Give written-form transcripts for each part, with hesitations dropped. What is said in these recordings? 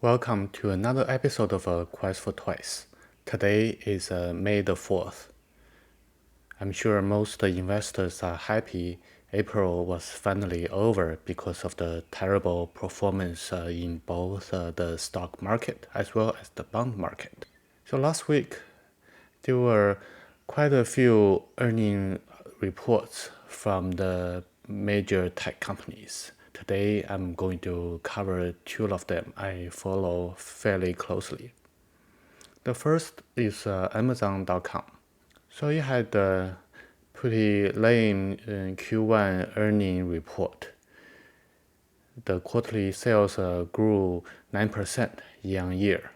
Welcome to another episode of Quest for Twice. Today is May the 4th. I'm sure most investors are happy April was finally over because of the terrible performance in both the stock market as well as the bond market. So last week, there were quite a few earning reports from the major tech companies. Today, I'm going to cover two of them I follow fairly closely. The first is Amazon.com. So it had a pretty lame Q1 earning report. The quarterly sales grew 9% year on year.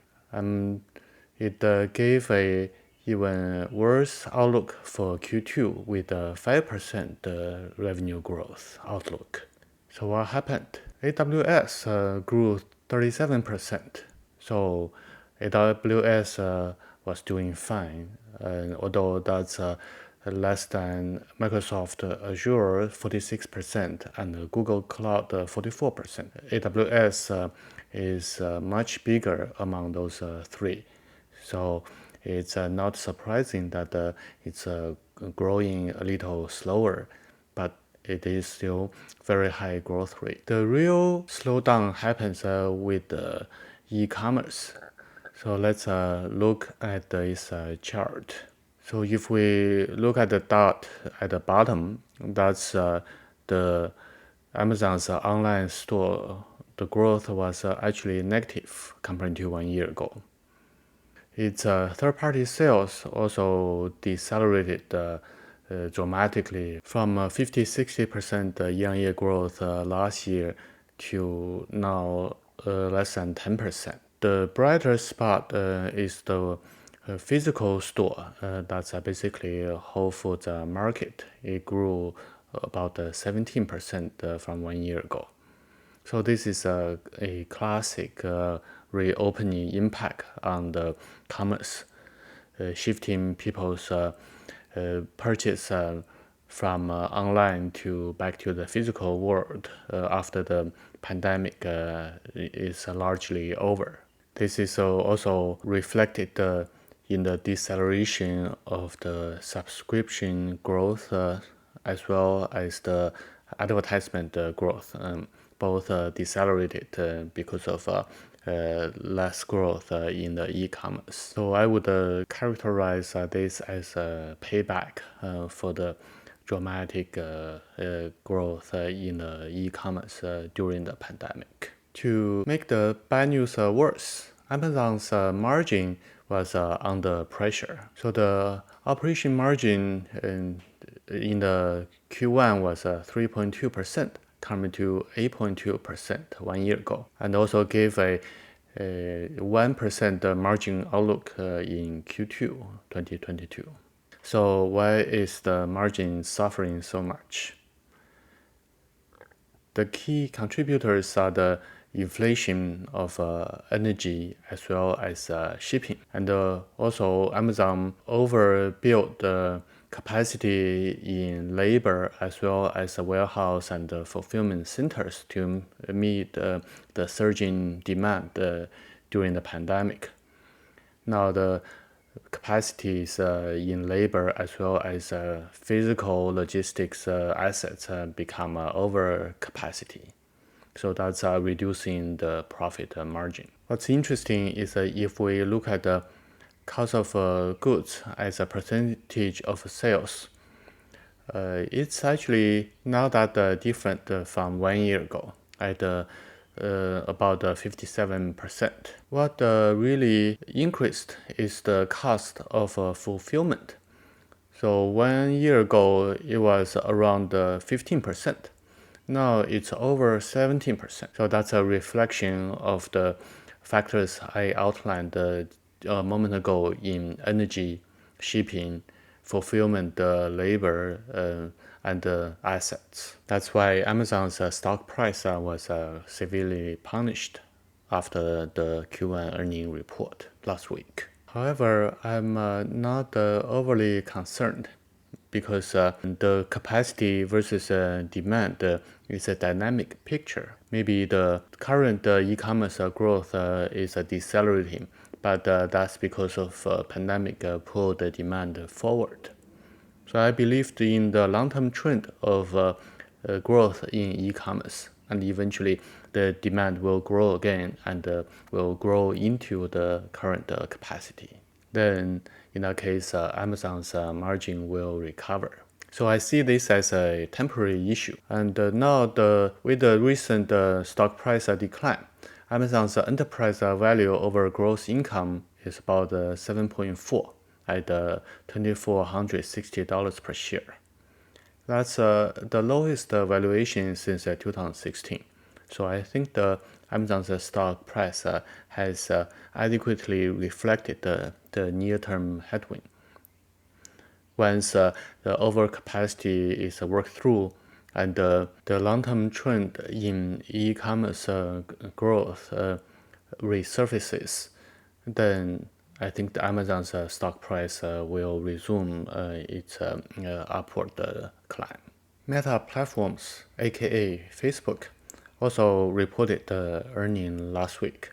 It gave a even worse outlook for Q2 with a 5% revenue growth outlook. So what happened? AWS grew 37%. So AWS was doing fine, although that's less than Microsoft Azure 46% and Google Cloud 44%. AWS is much bigger among those three. So it's not surprising that it's growing a little slower, but it is still very high growth rate. The real slowdown happens with e-commerce. So let's look at this chart. So if we look at the dot at the bottom, that's the Amazon's online store. The growth was actually negative compared to 1 year ago. Its third-party sales also decelerated dramatically from 50-60% year-on-year growth last year to now less than 10%. The brighter spot is the physical store. That's basically a Whole Foods market. It grew about 17% from 1 year ago. So this is a classic reopening impact on the commerce, shifting people's purchase from online to back to the physical world after the pandemic is largely over. This is also reflected in the deceleration of the subscription growth as well as the advertisement growth. Both decelerated because of less growth in the e-commerce. So I would characterize this as a payback for the dramatic growth in the e-commerce during the pandemic. To make the bad news worse, Amazon's margin was under pressure. So the operation margin in the Q1 was 3.2%, compared to 8.2% 1 year ago, and also gave a 1% margin outlook in Q2 2022. So why is the margin suffering so much? The key contributors are the inflation of energy as well as shipping. And also Amazon overbuilt the capacity in labor as well as warehouse and fulfillment centers to meet the surging demand during the pandemic. Now the capacities in labor as well as physical logistics assets become over capacity. So that's reducing the profit margin. What's interesting is if we look at the cost of goods as a percentage of sales, it's actually not that different from 1 year ago at about 57%. What really increased is the cost of fulfillment. So 1 year ago, it was around 15%. Now it's over 17%. So that's a reflection of the factors I outlined a moment ago in energy, shipping, fulfillment, labor, and assets. That's why Amazon's stock price was severely punished after the Q1 earning report last week. However, I'm not overly concerned. because the capacity versus demand is a dynamic picture. Maybe the current e-commerce growth is decelerating, but that's because of pandemic pulled the demand forward. So I believed in the long-term trend of growth in e-commerce, and eventually the demand will grow again and will grow into the current capacity. Then, in that case, Amazon's margin will recover. So I see this as a temporary issue. And now, with the recent stock price decline, Amazon's enterprise value over gross income is about 7.4 at $2,460 per share. That's the lowest valuation since 2016. So I think the Amazon's stock price has adequately reflected the near-term headwind. Once the overcapacity is worked through and the long-term trend in e-commerce growth resurfaces, then I think the Amazon's stock price will resume its upward climb. Meta Platforms, aka Facebook, also reported earnings last week,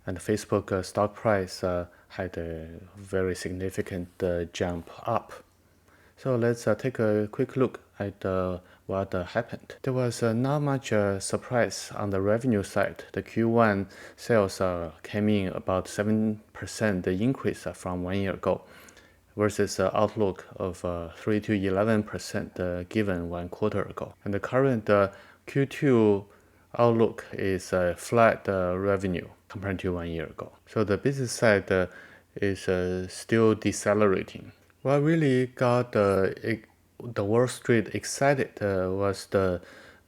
and Facebook stock price had a very significant jump up. So let's take a quick look at what happened. There was not much surprise on the revenue side. The Q1 sales came in about 7% increase from 1 year ago versus outlook of 3 to 11% given 1 quarter ago. And the current Q2 outlook is flat revenue compared to 1 year ago. So the business side is still decelerating. What really got the Wall Street excited was the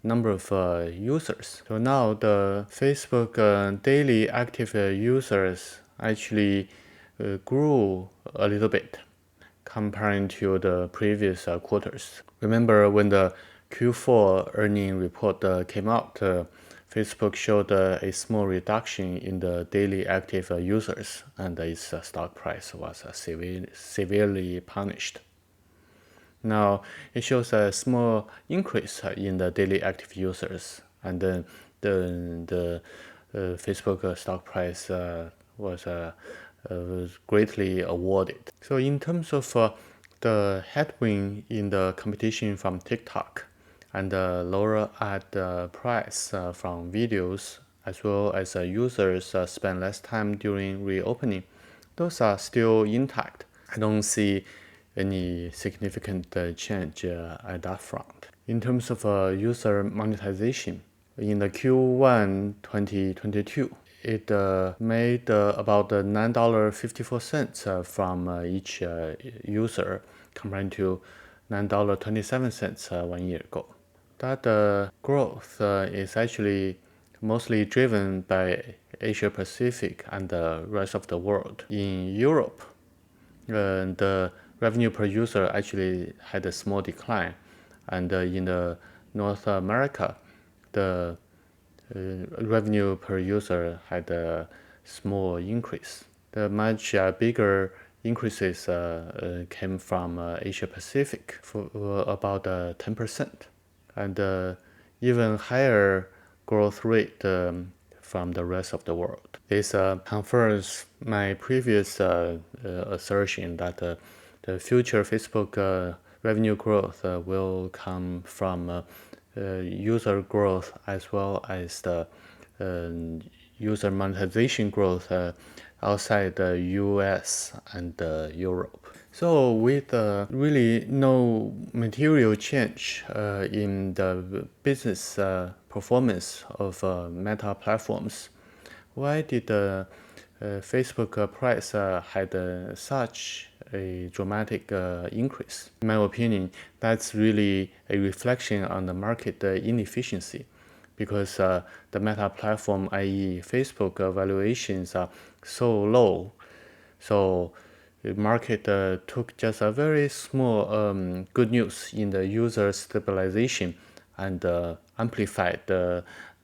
number of users. So now the Facebook daily active users actually grew a little bit comparing to the previous quarters. Remember when the Q4 earning report came out, Facebook showed a small reduction in the daily active users, and its stock price was severely punished. Now it shows a small increase in the daily active users, and then the Facebook stock price was greatly awarded. So in terms of the headwind in the competition from TikTok and the lower ad price from videos, as well as users spend less time during reopening, those are still intact. I don't see any significant change at that front. In terms of user monetization, in the Q1 2022, it made about $9.54 from each user compared to $9.27 1 year ago. That growth is actually mostly driven by Asia Pacific and the rest of the world. In Europe, the revenue per user actually had a small decline, and in the North America, the revenue per user had a small increase. The much bigger increases came from Asia Pacific for about 10%, and even higher growth rate from the rest of the world. This confirms my previous assertion that the future Facebook revenue growth will come from user growth as well as the user monetization growth outside the US and Europe. So with really no material change in the business performance of Meta Platforms, why did the Facebook price had such a dramatic increase? In my opinion, that's really a reflection on the market inefficiency, because the Meta platform, i.e. Facebook valuations are so low. So the market took just a very small good news in the user stabilization and amplified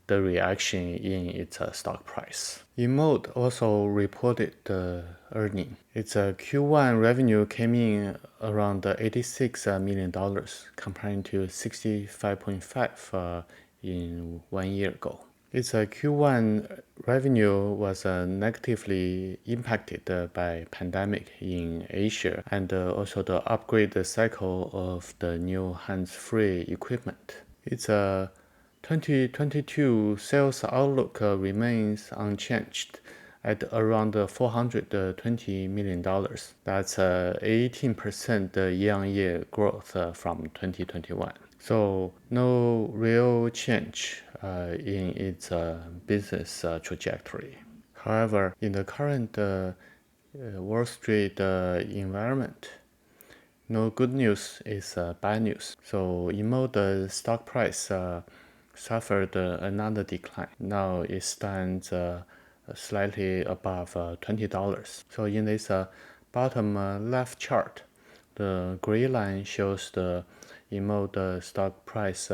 the reaction in its stock price. INMD also reported the earning. Its Q1 revenue came in around $86 million, comparing to $65.5 in 1 year ago. Its Q1 revenue was negatively impacted by pandemic in Asia and also the upgrade cycle of the new hands-free equipment. Its 2022 sales outlook remains unchanged at around $420 million. That's 18% year-on-year growth from 2021. So no real change in its business trajectory. However, in the current Wall Street environment, no good news is bad news. So INMD stock price suffered another decline. Now it stands slightly above $20. So in this bottom left chart, the gray line shows the INMD stock price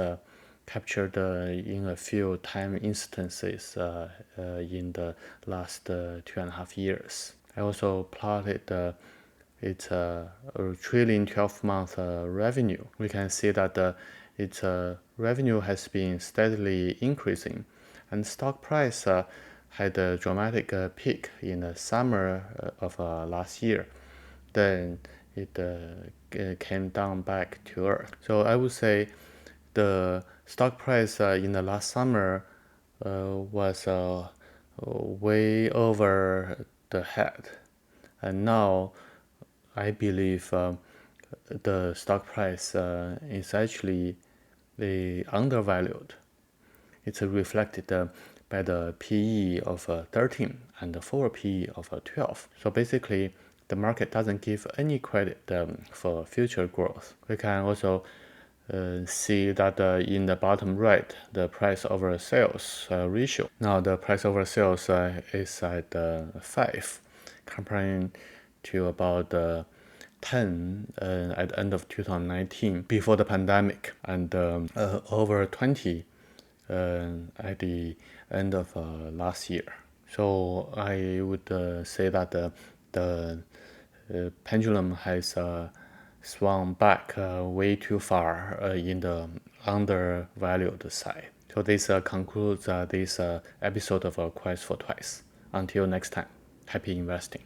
captured in a few time instances in the last 2.5 years. I also plotted its trailing 12-month revenue. We can see that its revenue has been steadily increasing, and stock price had a dramatic peak in the summer of last year. Then it came down back to earth. So I would say the stock price in the last summer was way over the head, and now I believe the stock price is actually undervalued. It's reflected by the PE of 13 and the forward PE of 12. So basically, the market doesn't give any credit for future growth. We can also see that in the bottom right, the price over sales ratio. Now the price over sales is at 5, comparing to about 10 at the end of 2019 before the pandemic, and over 20 at the end of last year. So I would say that the pendulum has swung back way too far in the undervalued side. So this concludes this episode of Quest for Twice. Until next time, happy investing.